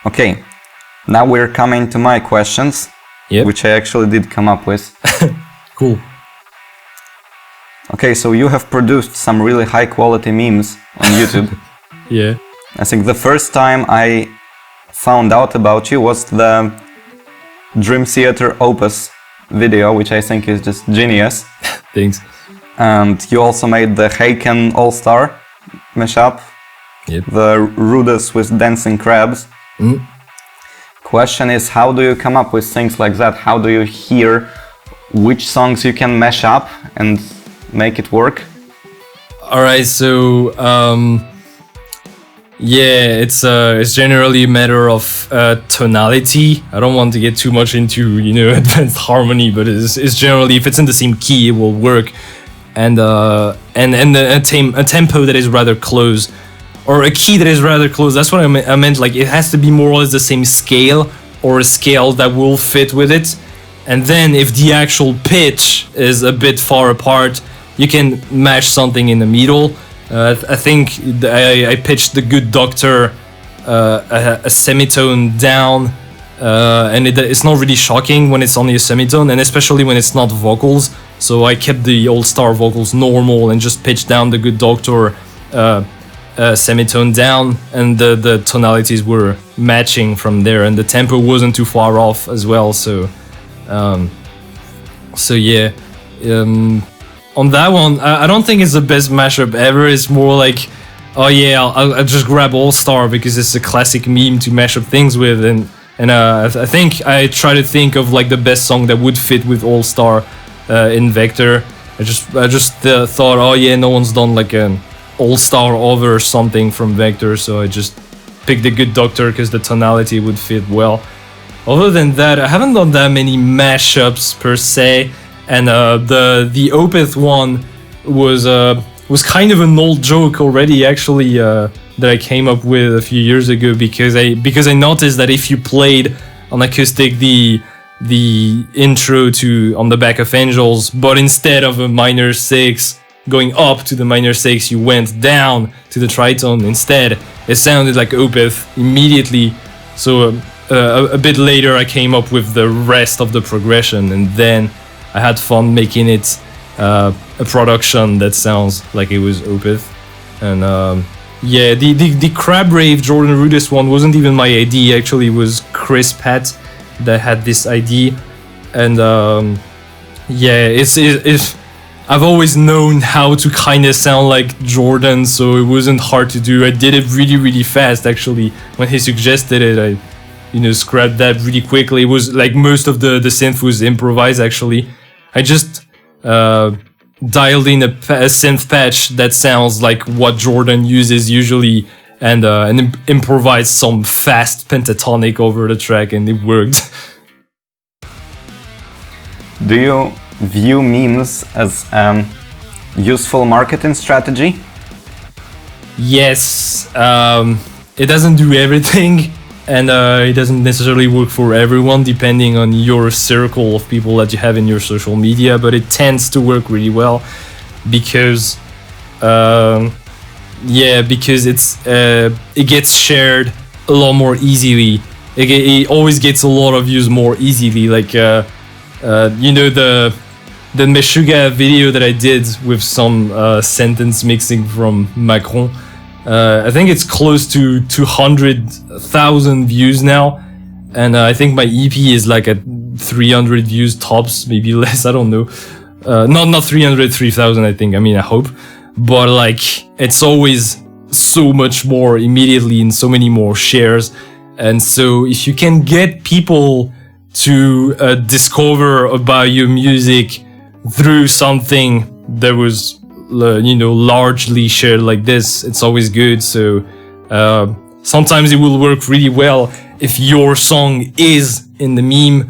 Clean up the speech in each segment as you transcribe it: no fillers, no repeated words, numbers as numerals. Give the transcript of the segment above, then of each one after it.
Okay, now we're coming to my questions, which I actually did come up with. Cool. Okay, so you have produced some really high quality memes on YouTube. Yeah. I think the first time I found out about you was the Dream Theater Opus video, which I think is just genius. Thanks. And you also made the Haken All-Star mashup. Yep. The Rudess with Dancing Crabs. Question is, how do you come up with things like that? How do you hear which songs you can mash up and make it work? Alright, so it's generally a matter of tonality. I don't want to get too much into advanced harmony, but it's generally, if it's in the same key, it will work, and a tempo that is rather close, or a key that is rather close. That's what I meant. Like, it has to be more or less the same scale, or a scale that will fit with it. And then if the actual pitch is a bit far apart, you can mash something in the middle. I think I pitched The Good Doctor a semitone down, and it's not really shocking when it's only a semitone, and especially when it's not vocals. So I kept the All-Star vocals normal and just pitched down The Good Doctor semitone down, and the tonalities were matching from there, and the tempo wasn't too far off as well. So yeah. On that one, I don't think it's the best mashup ever. It's more like, oh yeah, I'll just grab All-Star because it's a classic meme to mash up things with, and I think I try to think of like the best song that would fit with All-Star in Vector. I just thought, oh yeah, no one's done like an All-Star over something from Vector, so I just picked The Good Doctor because the tonality would fit well. Other than that, I haven't done that many mashups per se. And the Opeth one was kind of an old joke already, actually, that I came up with a few years ago, because I noticed that if you played on acoustic the intro to On the Back of Angels, but instead of a minor 6 going up to the minor 6, you went down to the tritone instead, it sounded like Opeth immediately. So a bit later I came up with the rest of the progression, and then I had fun making it a production that sounds like it was Opeth. And yeah, the Crab Rave Jordan Rudess one wasn't even my idea. Actually, it was Chris Pat that had this idea. And yeah, it's I've always known how to kind of sound like Jordan, so it wasn't hard to do. I did it really, really fast, actually. When he suggested it, I scrapped that really quickly. It was like most of the synth was improvised, actually. I just dialed in a synth patch that sounds like what Jordan uses usually, and improvised some fast pentatonic over the track, and it worked. Do you view memes as useful marketing strategy? Yes, it doesn't do everything. And it doesn't necessarily work for everyone, depending on your circle of people that you have in your social media, but it tends to work really well because because it gets shared a lot more easily. It always gets a lot of views more easily. Like the Meshuggah video that I did with some sentence mixing from Macron. I think it's close to 200,000 views now, and I think my EP is like at 300 views tops, maybe less, I don't know. Not 300, 3,000, I think, I hope. But like, it's always so much more immediately and so many more shares. And so if you can get people to discover about your music through something that was largely shared like this, it's always good. So sometimes it will work really well if your song is in the meme.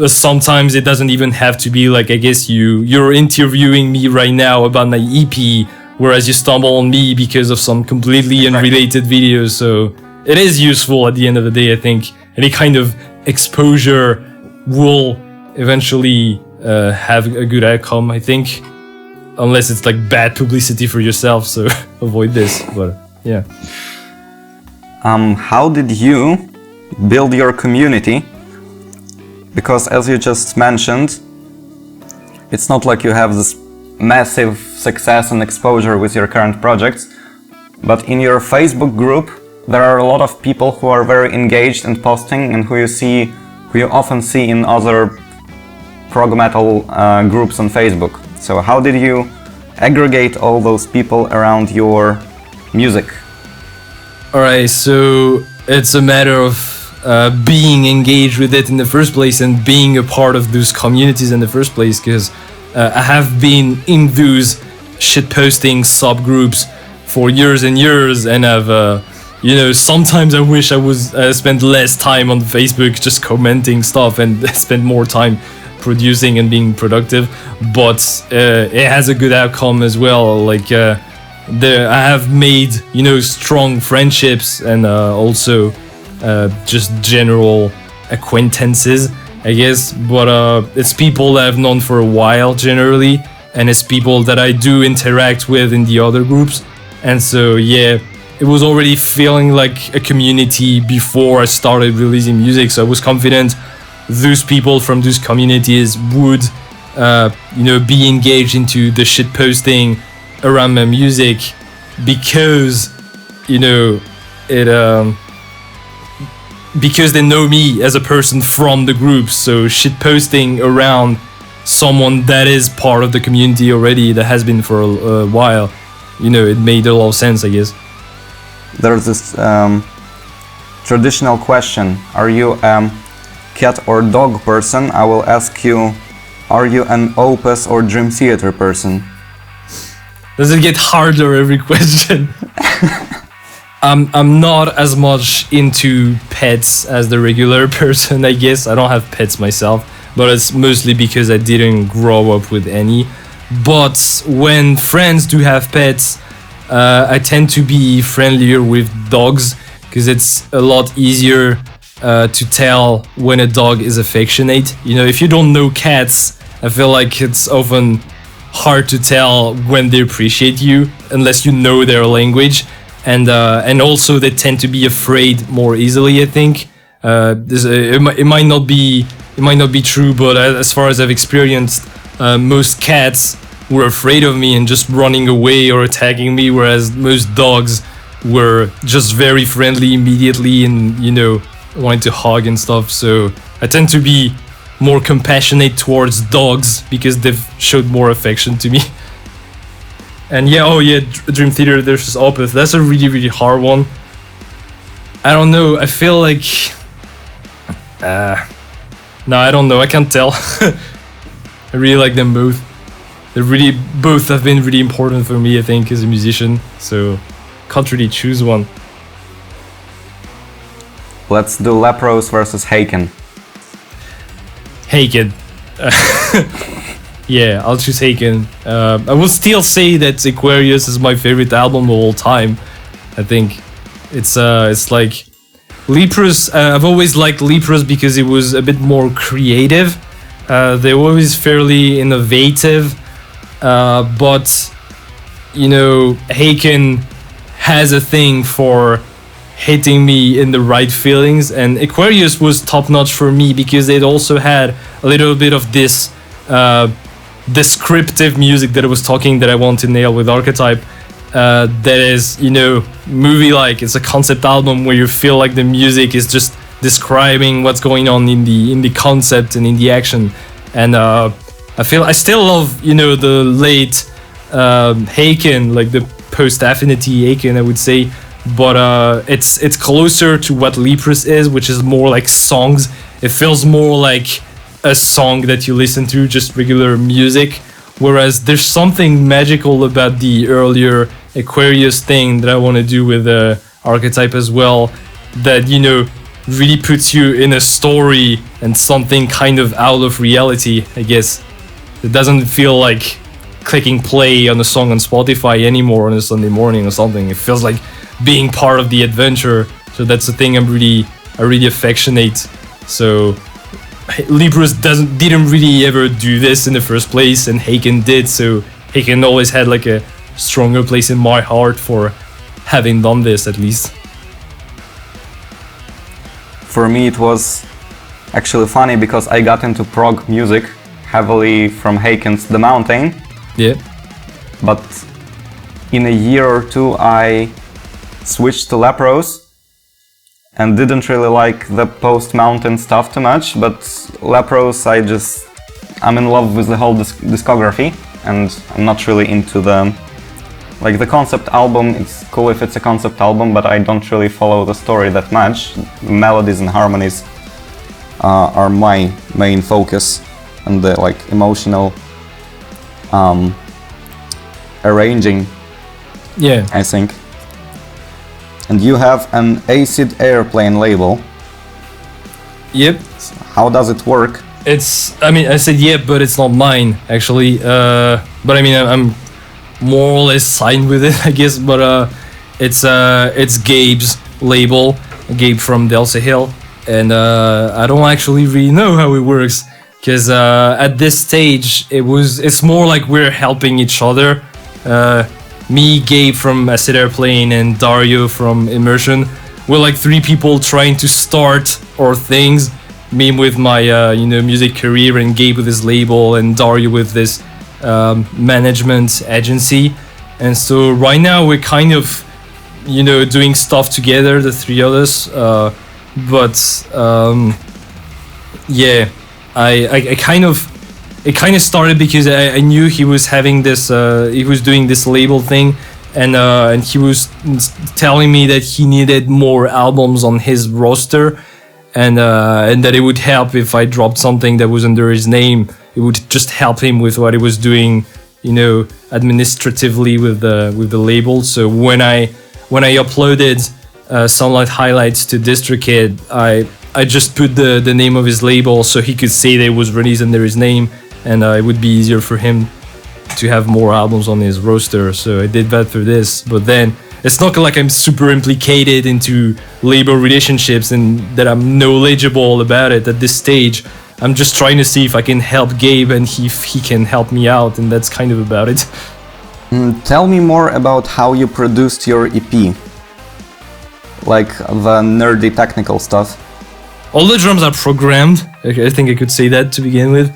Sometimes it doesn't even have to be like, I guess you're interviewing me right now about my EP, whereas you stumble on me because of some completely unrelated videos. So it is useful at the end of the day. I think any kind of exposure will eventually have a good outcome, I think. Unless it's like bad publicity for yourself, so avoid this, but yeah. how did you build your community? Because as you just mentioned, it's not like you have this massive success and exposure with your current projects, but in your Facebook group there are a lot of people who are very engaged and posting, and who you often see in other prog metal groups on Facebook. So how did you aggregate all those people around your music? Alright, so it's a matter of being engaged with it in the first place and being a part of those communities in the first place, because I have been in those shitposting subgroups for years and years, and I've sometimes I wish I spent less time on Facebook just commenting stuff and spend more time producing and being productive, but it has a good outcome as well. Like I have made strong friendships, and also just general acquaintances, I guess, but it's people that I've known for a while generally, and it's people that I do interact with in the other groups. And so yeah, it was already feeling like a community before I started releasing music, so I was confident those people from those communities would be engaged into the shit posting around my music, because because they know me as a person from the group. So shit posting around someone that is part of the community already, that has been for a while, it made a lot of sense, I guess. There's this traditional question: are you a cat or dog person? I will ask you, are you an Opus or Dream Theater person? Does it get harder every question? I'm not as much into pets as the regular person, I guess. I don't have pets myself, but it's mostly because I didn't grow up with any. But when friends do have pets, I tend to be friendlier with dogs, because it's a lot easier to tell when a dog is affectionate. If you don't know cats, I feel like it's often hard to tell when they appreciate you unless you know their language, and also they tend to be afraid more easily, I think. It might not be true, but as far as I've experienced, most cats were afraid of me and just running away or attacking me, whereas most dogs were just very friendly immediately and wanting to hug and stuff. So I tend to be more compassionate towards dogs because they've showed more affection to me. And Dream Theater versus Opeth, that's a really, really hard one. I don't know, I feel like no, I don't know, I can't tell. I really like them both. Both have been really important for me, I think, as a musician, so can't really choose one. Let's do Leprous versus Haken. Haken. Yeah, I'll choose Haken. I will still say that Aquarius is my favorite album of all time. I think it's like Leprous. I've always liked Leprous because it was a bit more creative. They were always fairly innovative, but Haken has a thing for hitting me in the right feelings, and Aquarius was top-notch for me because it also had a little bit of this descriptive music that I was talking that I want to nail with Archetype, that is movie-like. It's a concept album where you feel like the music is just describing what's going on in the concept and in the action. And I still love the late Haken, like the post-Affinity Haken, I would say, but it's closer to what Leprous is, which is more like songs. It feels more like a song that you listen to, just regular music, whereas there's something magical about the earlier Aquarius thing that I want to do with Archetype as well, that really puts you in a story and something kind of out of reality, I guess. It doesn't feel like clicking play on a song on Spotify anymore on a Sunday morning or something. It feels like being part of the adventure. So that's the thing I really affectionate. So Leprous didn't really ever do this in the first place, and Haken did. So Haken always had like a stronger place in my heart for having done this, at least. for me it was actually funny because I got into prog music heavily from Haken's The Mountain. Yeah. But in a year or two I switched to Leprose and didn't really like the post-mountain stuff too much, but Leprose I'm in love with the whole discography, and I'm not really into the concept album. It's cool if it's a concept album, but I don't really follow the story that much. Melodies and harmonies are my main focus, and the emotional arranging, Yeah. I think. And you have an Acid Airplane label. Yep. How does it work? I said yeah, but it's not mine, actually. But I mean, I'm more or less signed with it, I guess. But it's Gabe's label, Gabe from Delta Hill. And I don't actually really know how it works. Because at this stage, it's more like we're helping each other. Me, Gabe from Acid Airplane, and Dario from Immersion. We're like three people trying to start our things. Me with my music career, and Gabe with his label, and Dario with this management agency. And so right now we're kind of doing stuff together, the three of us. Yeah, it kind of started because I knew he was having this he was doing this label thing, and he was telling me that he needed more albums on his roster. And that it would help if I dropped something that was under his name. It would just help him with what he was doing, administratively with the label. So when I uploaded Sunlight Highlights to DistroKid, I just put the name of his label so he could say that it was released under his name, and it would be easier for him to have more albums on his roster. So I did that for this, but then. It's not like I'm super implicated into label relationships and that I'm knowledgeable about it at this stage. I'm just trying to see if I can help Gabe and if he can help me out, and that's kind of about it. Tell me more about how you produced your EP. Like the nerdy technical stuff. All the drums are programmed. I think I could say that to begin with.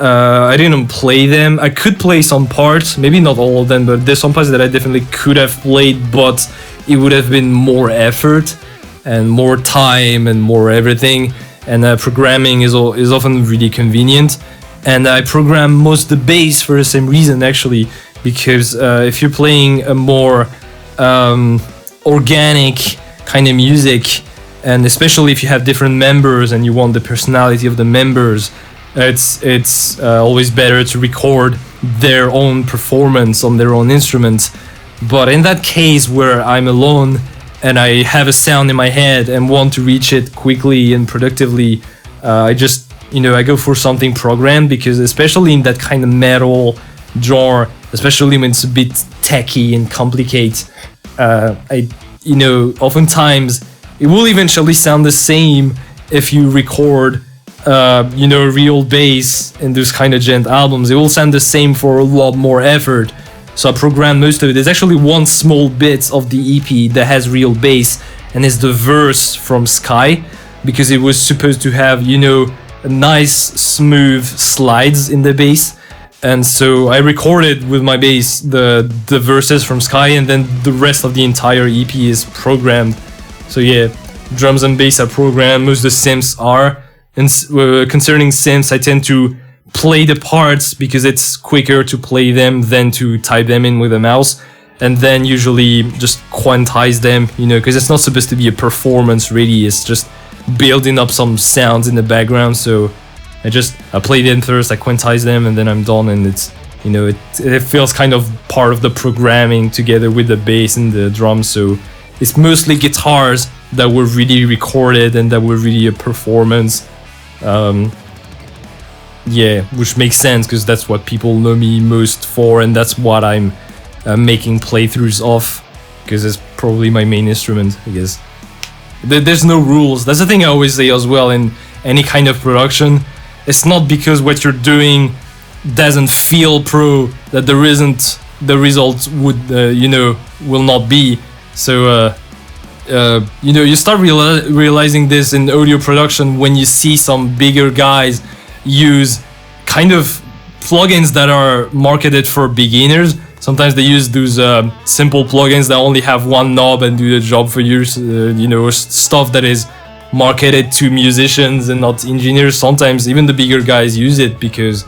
I didn't play them. I could play some parts, maybe not all of them, but there's some parts that I definitely could have played, but it would have been more effort and more time and more everything. And programming is often really convenient. And I program most of the bass for the same reason, actually, because if you're playing a more organic kind of music, and especially if you have different members and you want the personality of the members, it's always better to record their own performance on their own instruments. But in that case where I'm alone and I have a sound in my head and want to reach it quickly and productively, I just I go for something programmed, because especially in that kind of metal genre, especially when it's a bit techy and complicated, oftentimes it will eventually sound the same if you record real bass in those kind of gent albums. It will sound the same for a lot more effort. So I programmed most of it. There's actually one small bit of the EP that has real bass, and it's the verse from Sky, because it was supposed to have, a nice smooth slides in the bass. And so I recorded with my bass the verses from Sky, and then the rest of the entire EP is programmed. So yeah, drums and bass are programmed, most of the synths are. And concerning synths, I tend to play the parts because it's quicker to play them than to type them in with a mouse, and then usually just quantize them, because it's not supposed to be a performance really, it's just building up some sounds in the background. So I play them first, I quantize them, and then I'm done, and it's it feels kind of part of the programming together with the bass and the drums. So it's mostly guitars that were really recorded and that were really a performance. Which makes sense because that's what people know me most for, and that's what I'm making playthroughs of, because it's probably my main instrument, I guess. There's no rules. That's the thing I always say as well in any kind of production. It's not because what you're doing doesn't feel pro that there isn't the result would will not be. So you start realizing this in audio production when you see some bigger guys use kind of plugins that are marketed for beginners. Sometimes they use those simple plugins that only have one knob and do the job for you. Stuff that is marketed to musicians and not engineers. Sometimes even the bigger guys use it because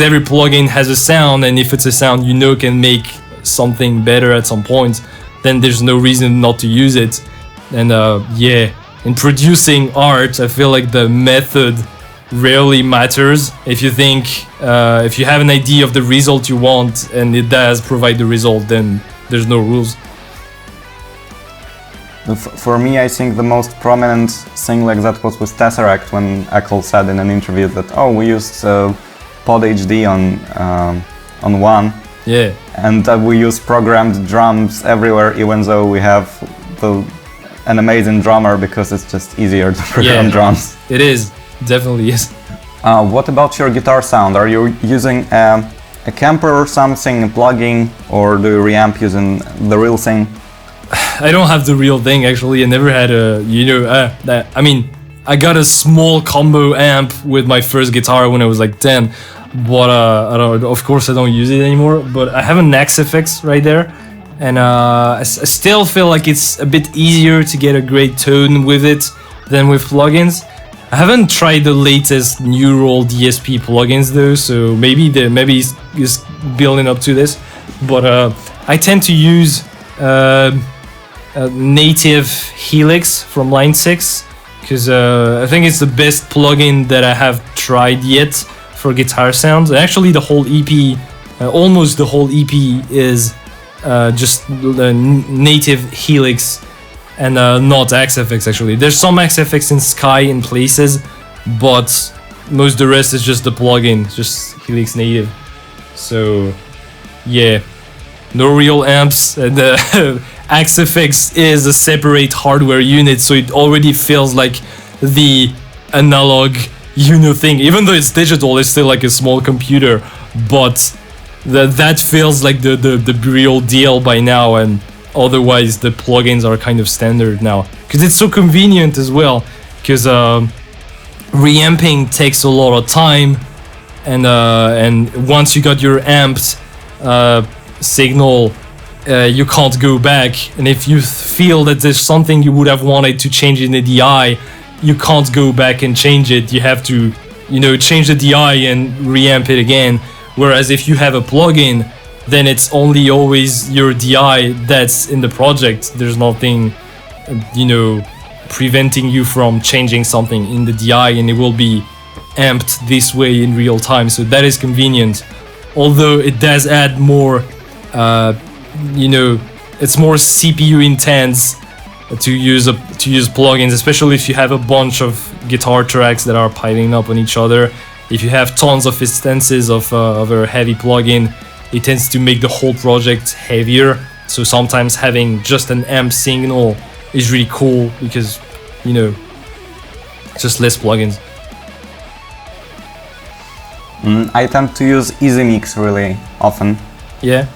every plugin has a sound, and if it's a sound can make something better at some point, then there's no reason not to use it. And in producing art, I feel like the method rarely matters. If you have an idea of the result you want and it does provide the result, then there's no rules. For me, I think the most prominent thing like that was with Tesseract, when Eccles said in an interview that we used Pod HD on one. Yeah. And we use programmed drums everywhere, even though we have an amazing drummer, because it's just easier to program drums. It is, definitely is. What about your guitar sound? Are you using a camper or something, a plugin, or do you reamp using the real thing? I don't have the real thing actually. I never had I got a small combo amp with my first guitar when I was like 10, but of course I don't use it anymore. But I have an XFX right there, and I still feel like it's a bit easier to get a great tone with it than with plugins. I haven't tried the latest Neural DSP plugins though, so maybe it's building up to this. But I tend to use native Helix from Line 6, because I think it's the best plugin that I have tried yet for guitar sounds. Actually, the whole EP, almost the whole EP, is just native Helix and not XFX. Actually, there's some XFX in Sky in places, but most of the rest is just the plugin, just Helix native. So yeah, no real amps, and XFX is a separate hardware unit, so it already feels like the analog thing. Even though it's digital, it's still like a small computer, but that feels like the real deal by now. And otherwise the plugins are kind of standard now, because it's so convenient as well, because reamping takes a lot of time, and once you got your amped signal, you can't go back. And if you feel that there's something you would have wanted to change in the DI, you can't go back and change it. You have to change the DI and reamp it again. Whereas if you have a plugin, then it's only always your DI that's in the project. There's nothing preventing you from changing something in the DI, and it will be amped this way in real time. So that is convenient, although it does add more it's more CPU intense to use plugins, especially if you have a bunch of guitar tracks that are piling up on each other. If you have tons of instances of a heavy plugin, it tends to make the whole project heavier. So sometimes having just an amp signal is really cool, because just less plugins. I tend to use EasyMix really often. Yeah.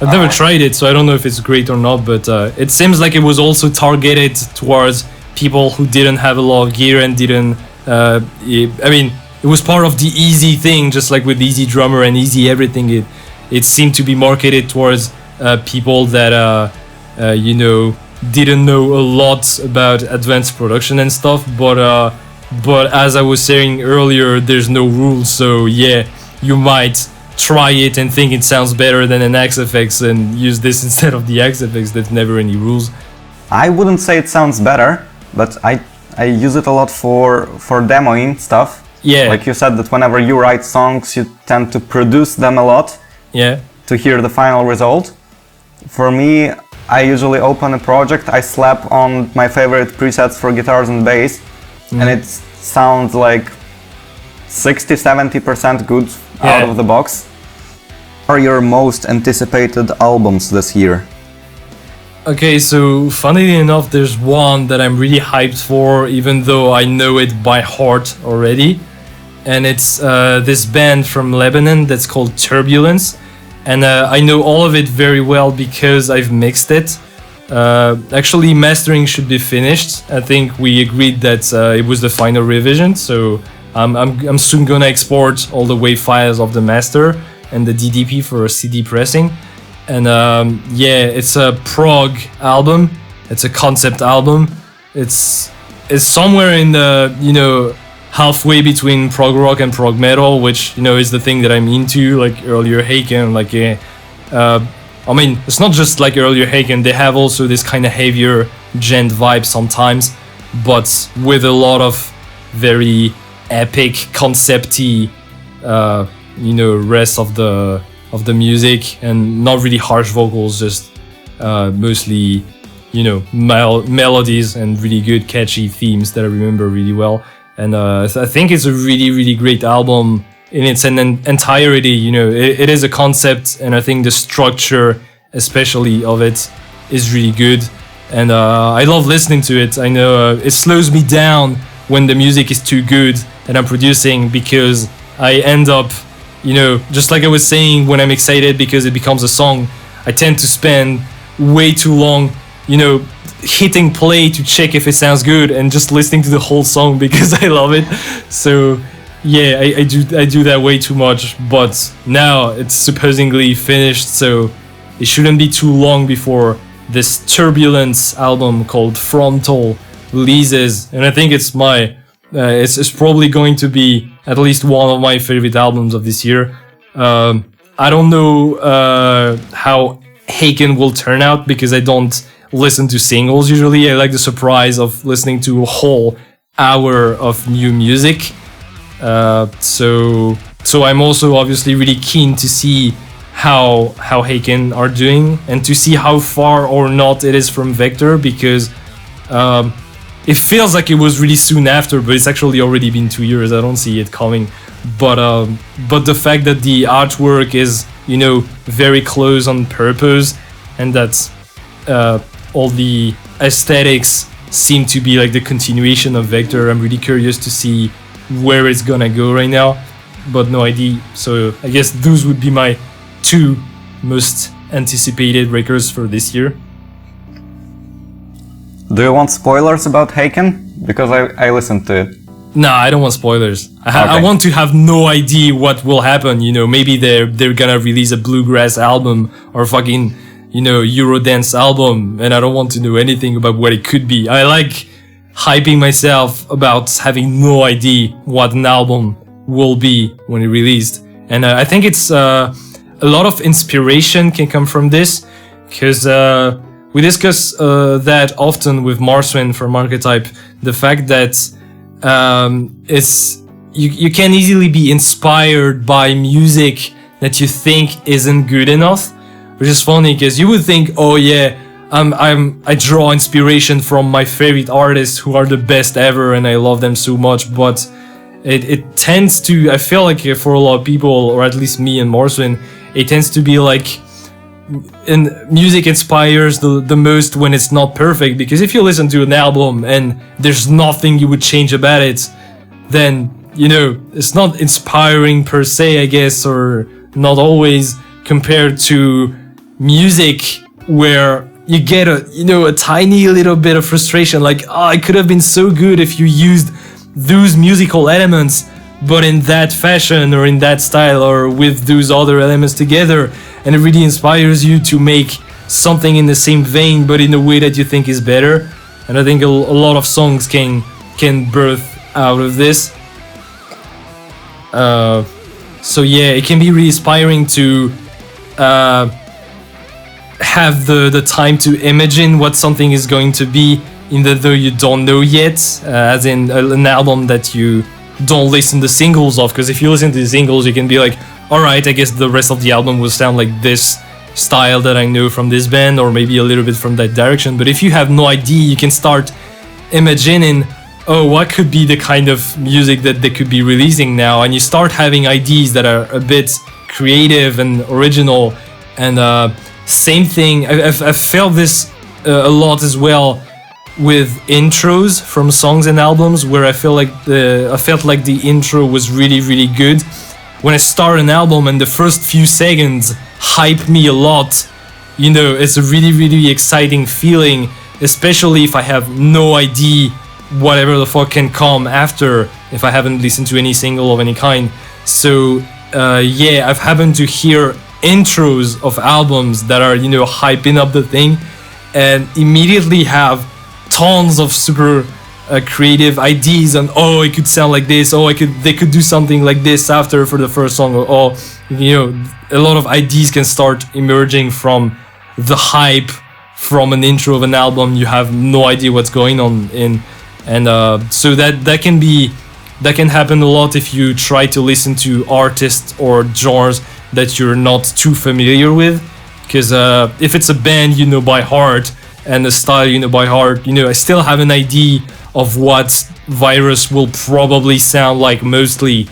I've never tried it, so I don't know if it's great or not, but it seems like it was also targeted towards people who didn't have a lot of gear and didn't... it was part of the easy thing, just like with Easy Drummer and Easy Everything. It seemed to be marketed towards people that, didn't know a lot about advanced production and stuff, but as I was saying earlier, there's no rules, so yeah, you might try it and think it sounds better than an XFX and use this instead of the XFX. There's never any rules. I wouldn't say it sounds better, but I use it a lot for demoing stuff. Yeah. Like you said, that whenever you write songs, you tend to produce them a lot. Yeah. To hear the final result. For me, I usually open a project, I slap on my favorite presets for guitars and bass, and it sounds like 60-70% good out of the box. What are your most anticipated albums this year? Okay, so funnily enough, there's one that I'm really hyped for, even though I know it by heart already. And it's this band from Lebanon that's called Turbulence. And I know all of it very well because I've mixed it. Actually, mastering should be finished. I think we agreed that it was the final revision, so I'm soon gonna export all the WAV files of the master and the DDP for CD pressing. And yeah, it's a prog album. It's a concept album. It's somewhere in the, you know, halfway between prog rock and prog metal, which, you know, is the thing that I'm into. Like earlier Haken, like I mean, it's not just like earlier Haken. They have also this kind of heavier gent vibe sometimes, but with a lot of very epic, concepty, you know, rest of the music, and not really harsh vocals, just mostly, you know, melodies and really good catchy themes that I remember really well. And I think it's a really, really great album in its entirety. You know, it is a concept, and I think the structure, especially of it, is really good. And I love listening to it. I know it slows me down when the music is too good and I'm producing, because I end up, you know, just like I was saying, when I'm excited because it becomes a song, I tend to spend way too long, you know, hitting play to check if it sounds good and just listening to the whole song because I love it. So yeah, I do that way too much. But now it's supposedly finished, so it shouldn't be too long before this Turbulence album called Frontal releases, and I think it's my it's probably going to be at least one of my favorite albums of this year. I don't know how Haken will turn out, because I don't listen to singles usually. I like the surprise of listening to a whole hour of new music. So I'm also obviously really keen to see how Haken are doing, and to see how far or not it is from Vector, because it feels like it was really soon after, but it's actually already been 2 years. I don't see it coming. But the fact that the artwork is, you know, very close on purpose, and that all the aesthetics seem to be like the continuation of Vector, I'm really curious to see where it's gonna go right now, but no idea. So I guess those would be my two most anticipated records for this year. Do you want spoilers about Haken? Because I listened to it. Nah, I don't want spoilers. I want to have no idea what will happen. You know, maybe they're gonna release a bluegrass album or fucking, you know, Eurodance album, and I don't want to know anything about what it could be. I like hyping myself about having no idea what an album will be when it released. And I think it's a lot of inspiration can come from this, because we discuss that often with Marswin from Archetype, the fact that it's you can easily be inspired by music that you think isn't good enough, which is funny, because you would think, oh yeah, I draw inspiration from my favorite artists who are the best ever and I love them so much, but it tends to, I feel like for a lot of people, or at least me and Marswin, it tends to be like, and music inspires the most when it's not perfect, because if you listen to an album and there's nothing you would change about it, then, you know, it's not inspiring per se, I guess, or not always, compared to music where you get a tiny little bit of frustration, like, oh, it could have been so good if you used those musical elements, but in that fashion or in that style or with those other elements together, and it really inspires you to make something in the same vein but in a way that you think is better. And I think a lot of songs can birth out of this. So yeah, it can be really inspiring to have the time to imagine what something is going to be, even though you don't know yet, as in an album that you don't listen to singles of, because if you listen to the singles you can be like, alright, I guess the rest of the album will sound like this style that I know from this band, or maybe a little bit from that direction. But if you have no idea, you can start imagining, oh, what could be the kind of music that they could be releasing now, and you start having ideas that are a bit creative and original. And same thing, I've felt this a lot as well with intros from songs and albums, where I felt like the intro was really, really good. When I start an album and the first few seconds hype me a lot, it's a really, really exciting feeling, especially if I have no idea whatever the fuck can come after, if I haven't listened to any single of any kind. So I've happened to hear intros of albums that are, hyping up the thing, and immediately have tons of super creative ideas, and it could sound like this, they could do something like this after for the first song, or a lot of ideas can start emerging from the hype from an intro of an album you have no idea what's going on in. And so that can happen a lot if you try to listen to artists or genres that you're not too familiar with, because if it's a band by heart and a style by heart, I still have an idea of what Virus will probably sound like mostly.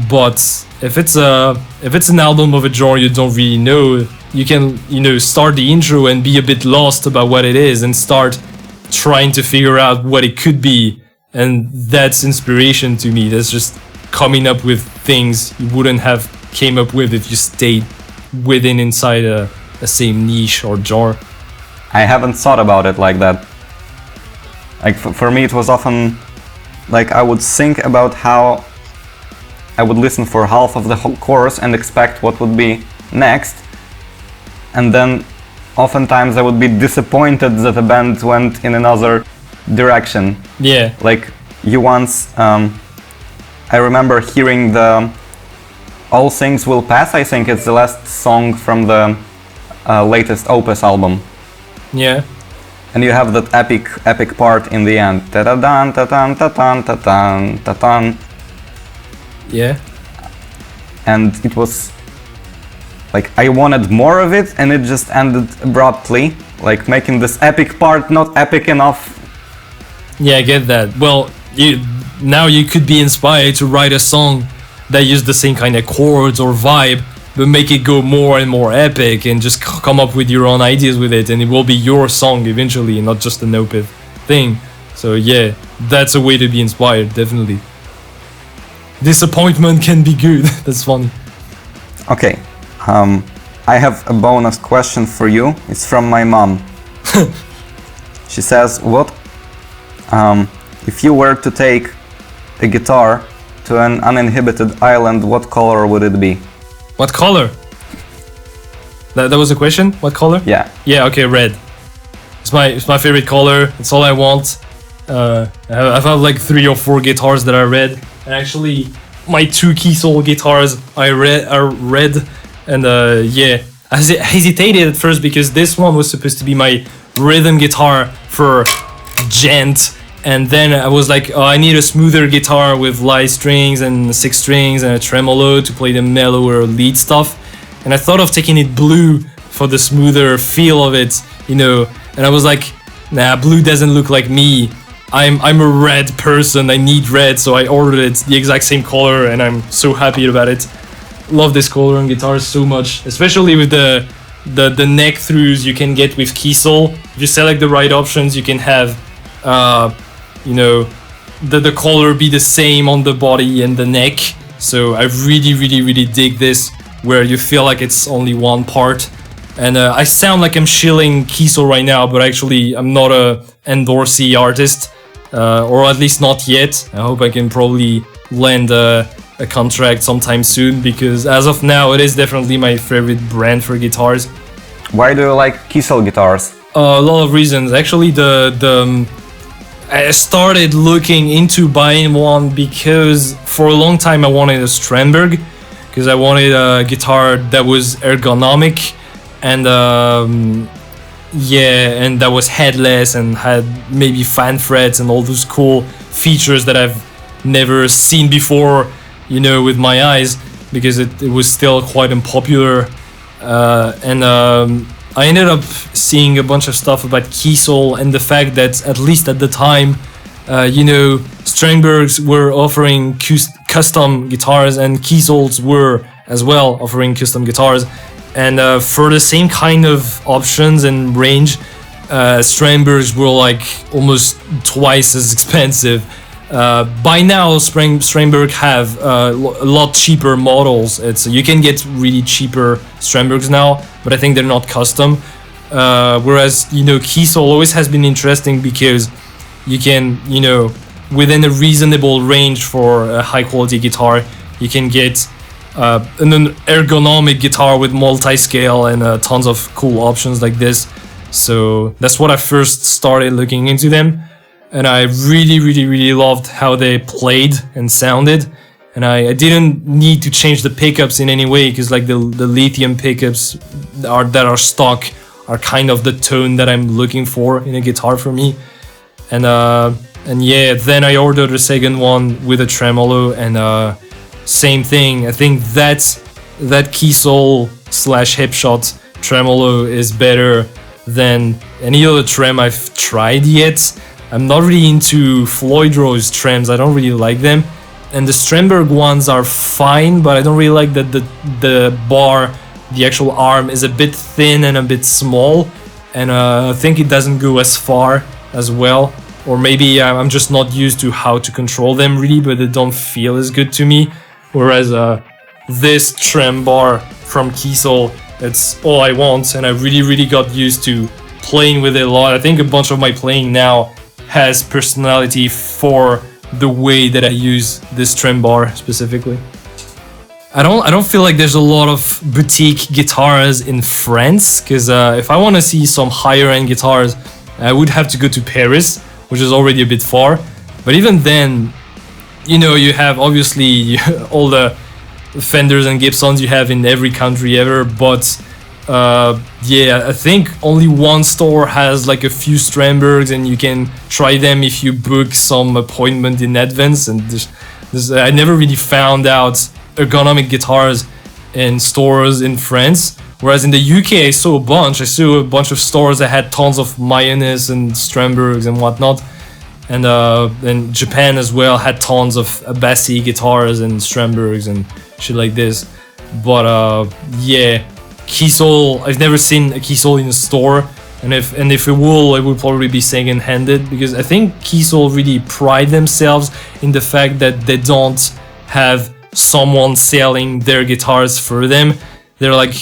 But if it's an album of a genre you don't really know, you can start the intro and be a bit lost about what it is and start trying to figure out what it could be. And that's inspiration to me. That's just coming up with things you wouldn't have came up with if you stayed inside a same niche or genre. I haven't thought about it like that. Like for me it was often like I would think about how I would listen for half of the whole chorus and expect what would be next, and then oftentimes I would be disappointed that the band went in another direction. Yeah. Like you once, I remember hearing the All Things Will Pass, I think it's the last song from the latest Opus album. Yeah. And you have that epic part in the end. Ta-da-dan, ta-tan, ta-tan, ta-tan, ta-tan. Yeah. And it was like I wanted more of it, and it just ended abruptly, like making this epic part not epic enough. Yeah, I get that. Well, now you could be inspired to write a song that use the same kind of chords or vibe, but make it go more and more epic, and just come up with your own ideas with it, and it will be your song eventually, and not just an Opeth thing. So yeah, that's a way to be inspired, definitely. Disappointment can be good. That's funny. Okay, I have a bonus question for you. It's from my mom. She says, "What if you were to take a guitar to an uninhibited island? What color would it be?" What color? That was a question? What color? Yeah. Yeah, okay, red. It's my favorite color. It's all I want. I've had like 3 or 4 guitars that are red. And actually, my 2 Kiesel guitars are red. And yeah, I hesitated at first because this one was supposed to be my rhythm guitar for gent. And then I was like, oh, I need a smoother guitar with light strings and 6 strings and a tremolo to play the mellower lead stuff. And I thought of taking it blue for the smoother feel of it, And I was like, nah, blue doesn't look like me. I'm a red person, I need red, so I ordered it the exact same color, and I'm so happy about it. Love this color on guitars so much, especially with the neck throughs you can get with Kiesel. If you select the right options, you can have the color be the same on the body and the neck. So I really, really, really dig this, where you feel like it's only one part. And I sound like I'm shilling Kiesel right now, but actually I'm not a endorsee artist, or at least not yet. I hope I can probably land a contract sometime soon, because as of now it is definitely my favorite brand for guitars. Why do you like Kiesel guitars? A lot of reasons. Actually, I started looking into buying one because for a long time I wanted a Strandberg, because I wanted a guitar that was ergonomic and and that was headless and had maybe fan frets and all those cool features that I've never seen before, with my eyes, because it was still quite unpopular. I ended up seeing a bunch of stuff about Kiesel and the fact that, at least at the time, Strandbergs were offering custom guitars, and Kiesels were as well offering custom guitars. And for the same kind of options and range, Strandbergs were like almost twice as expensive. By now, Strandberg have a lot cheaper models. You can get really cheaper Strandbergs now, but I think they're not custom. Whereas, Kiesel always has been interesting because you can, within a reasonable range for a high quality guitar, you can get an ergonomic guitar with multi-scale and tons of cool options like this. So that's what I first started looking into them, and I really loved how they played and sounded. And I didn't need to change the pickups in any way, because like the lithium pickups that are stock are kind of the tone that I'm looking for in a guitar for me. And yeah, then I ordered a second one with a tremolo, and same thing. I think that Kiesel / Hipshot tremolo is better than any other trem I've tried yet. I'm not really into Floyd Rose trems. I don't really like them. And the Stremberg ones are fine, but I don't really like that the bar, the actual arm, is a bit thin and a bit small, and I think it doesn't go as far as well. Or maybe I'm just not used to how to control them really, but they don't feel as good to me. Whereas this trem bar from Kiesel, it's all I want, and I really got used to playing with it a lot. I think a bunch of my playing now has personality for the way that I use this trem bar specifically. I don't feel like there's a lot of boutique guitars in France, because if I want to see some higher end guitars, I would have to go to Paris, which is already a bit far. But even then, you have obviously all the Fenders and Gibsons you have in every country ever, but yeah, I think only one store has like a few Strembergs, and you can try them if you book some appointment in advance. And I never really found out ergonomic guitars in stores in France. Whereas in the UK, I saw a bunch of stores that had tons of Mayones and Strembergs and whatnot. And Japan as well had tons of Bassy guitars and Strembergs and shit like this. But yeah, Kiesel, I've never seen a Kiesel in a store, and if it would probably be second-handed, because I think Kiesel really pride themselves in the fact that they don't have someone selling their guitars for them. They're like,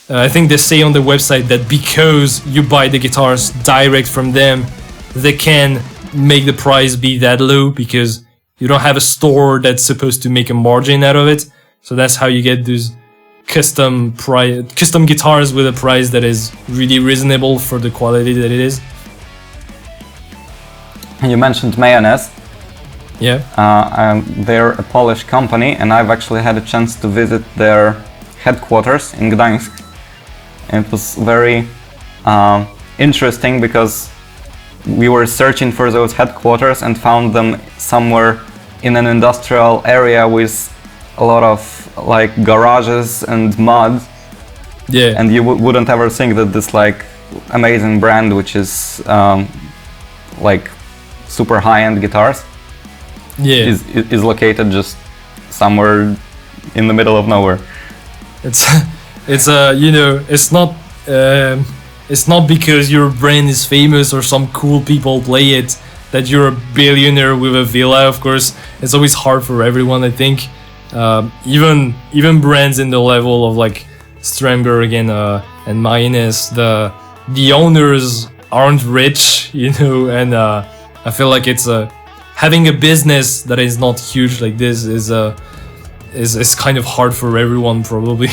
I think they say on the website that because you buy the guitars direct from them, they can make the price be that low, because you don't have a store that's supposed to make a margin out of it. So that's how you get those custom guitars with a price that is really reasonable for the quality that it is. You mentioned Mayonnaise. Yeah. They're a Polish company, and I've actually had a chance to visit their headquarters in Gdańsk. And it was very interesting, because we were searching for those headquarters and found them somewhere in an industrial area with a lot of like garages and mud. Yeah. And you wouldn't ever think that this like amazing brand, which is like super high-end guitars, yeah, is located just somewhere in the middle of nowhere. It's it's not because your brand is famous or some cool people play it that you're a billionaire with a villa. Of course, it's always hard for everyone, I think. Even brands in the level of like Stremberg and Mayonnaise, the owners aren't rich, and I feel like it's having a business that is not huge like this is kind of hard for everyone probably.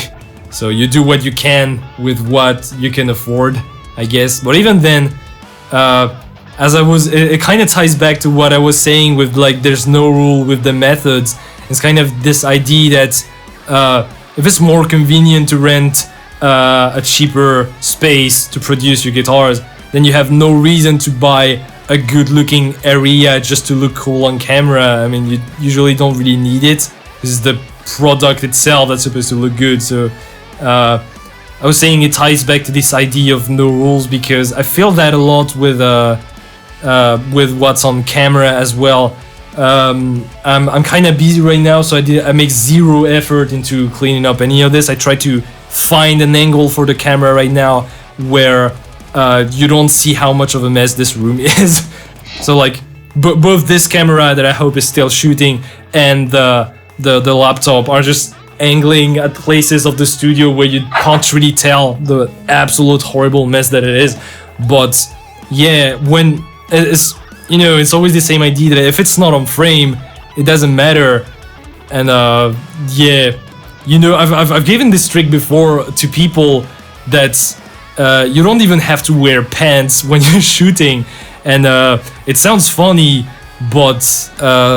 So you do what you can with what you can afford, I guess. But even then, it kind of ties back to what I was saying with like there's no rule with the methods. It's kind of this idea that if it's more convenient to rent a cheaper space to produce your guitars, then you have no reason to buy a good-looking area just to look cool on camera. I mean, you usually don't really need it. This is the product itself that's supposed to look good. So I was saying it ties back to this idea of no rules, because I feel that a lot with what's on camera as well. I'm kind of busy right now, so I make zero effort into cleaning up any of this. I try to find an angle for the camera right now where you don't see how much of a mess this room is. So like both this camera that I hope is still shooting and the laptop are just angling at places of the studio where you can't really tell the absolute horrible mess that it is. But yeah, when it's, you know, it's always the same idea that if it's not on frame, it doesn't matter. And yeah, you know, I've given this trick before to people that you don't even have to wear pants when you're shooting, and it sounds funny, but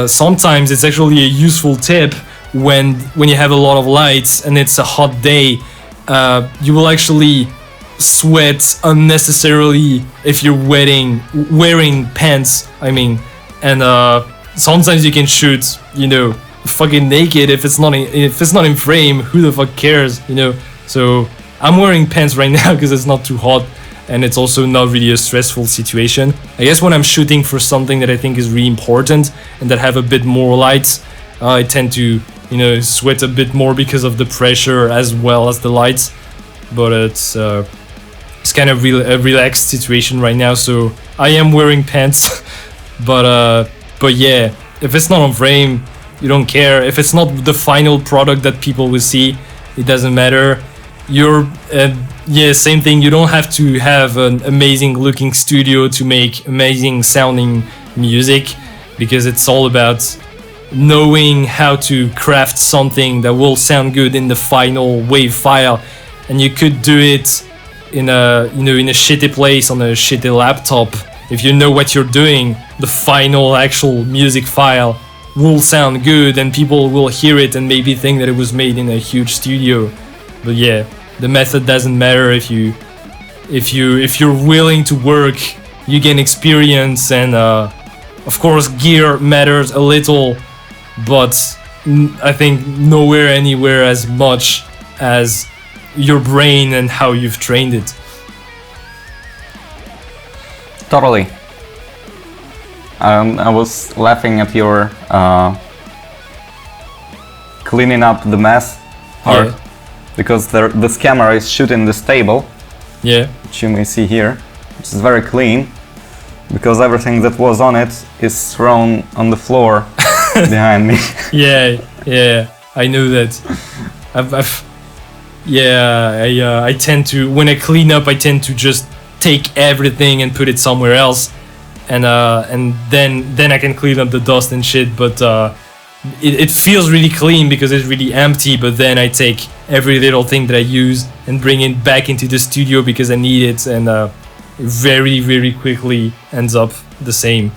sometimes it's actually a useful tip when you have a lot of lights and it's a hot day. You will actually sweat unnecessarily if you're wearing pants, I mean, and sometimes you can shoot, you know, fucking naked if it's not in frame. Who the fuck cares, you know? So I'm wearing pants right now because it's not too hot, and it's also not really a stressful situation. I guess when I'm shooting for something that I think is really important and that have a bit more lights, I tend to, you know, sweat a bit more because of the pressure as well as the lights. But it's kind of a relaxed situation right now, so I am wearing pants. but yeah, if it's not on frame, you don't care. If it's not the final product that people will see, it doesn't matter. You're yeah, same thing. You don't have to have an amazing looking studio to make amazing sounding music, because it's all about knowing how to craft something that will sound good in the final wave file. And you could do it in a, you know, in a shitty place on a shitty laptop. If you know what you're doing, the final actual music file will sound good and people will hear it and maybe think that it was made in a huge studio. But yeah, the method doesn't matter. If you're willing to work, you gain experience, and of course gear matters a little, but I think nowhere anywhere as much as your brain and how you've trained it. Totally. I was laughing at your cleaning up the mess part, Yeah. because this camera is shooting this table, Yeah. which you may see here, which is very clean, because everything that was on it is thrown on the floor behind me. Yeah, I know that. I tend to, when I clean up, I tend to just take everything and put it somewhere else, and then I can clean up the dust and shit. But it feels really clean because it's really empty. But then I take every little thing that I use and bring it back into the studio because I need it, and very, very quickly ends up the same.